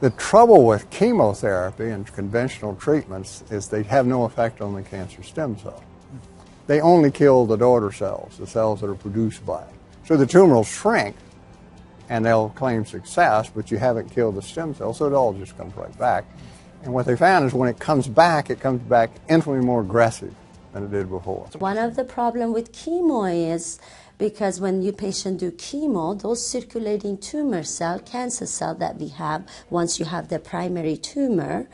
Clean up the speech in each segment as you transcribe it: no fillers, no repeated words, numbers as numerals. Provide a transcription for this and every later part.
The trouble with chemotherapy and conventional treatments is they have no effect on the cancer stem cell. They only kill the daughter cells, the cells that are produced by it. So the tumor will shrink and they'll claim success, but you haven't killed the stem cell, so it all just comes right back. And what they found is when it comes back infinitely more aggressive than it did before. One of the problems with chemo is because when you patient do chemo, those circulating tumor cell, cancer cell that we have, once you have the primary tumor,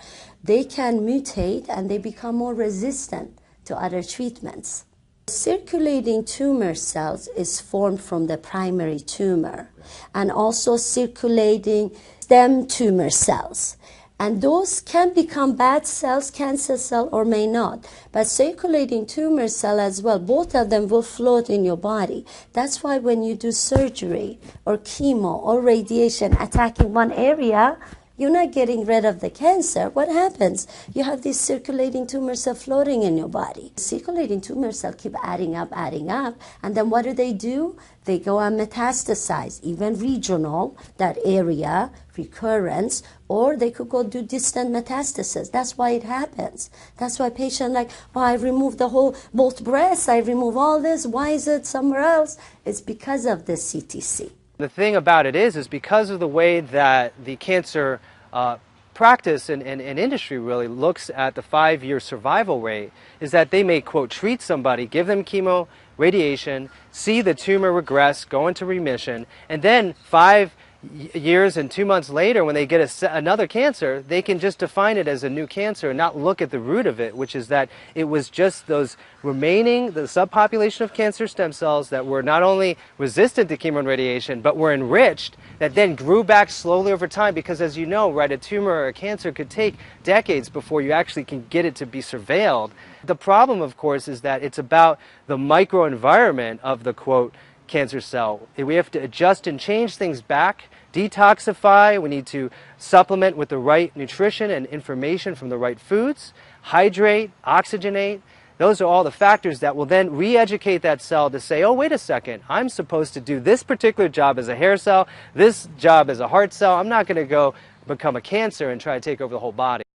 they can mutate and they become more resistant to other treatments. Circulating tumor cells is formed from the primary tumor and also circulating stem tumor cells. And those can become bad cells, cancer cell, or may not. But circulating tumor cell as well, both of them will float in your body. That's why when you do surgery or chemo or radiation attacking one area, you're not getting rid of the cancer. What happens? You have these circulating tumor cells floating in your body. Circulating tumor cells keep adding up, and then what do? They go and metastasize, even regional, that area, recurrence, or they could go do distant metastasis. That's why it happens. That's why patients like, oh, I removed both breasts, I remove all this, why is it somewhere else? It's because of the CTC. The thing about it is because of the way that the cancer practice and industry really looks at the 5-year survival rate, is that they may, quote, treat somebody, give them chemo, radiation, see the tumor regress, go into remission, and then 5 years and 2 months later, when they get another cancer, they can just define it as a new cancer and not look at the root of it, which is that it was just those remaining, the subpopulation of cancer stem cells that were not only resistant to chemo and radiation, but were enriched, that then grew back slowly over time. Because as you know, right, a tumor or a cancer could take decades before you actually can get it to be surveilled. The problem, of course, is that it's about the microenvironment of the, quote, cancer cell. We have to adjust and change things back, detoxify, we need to supplement with the right nutrition and information from the right foods, hydrate, oxygenate. Those are all the factors that will then re-educate that cell to say, oh, wait a second, I'm supposed to do this particular job as a hair cell, this job as a heart cell. I'm not going to go become a cancer and try to take over the whole body.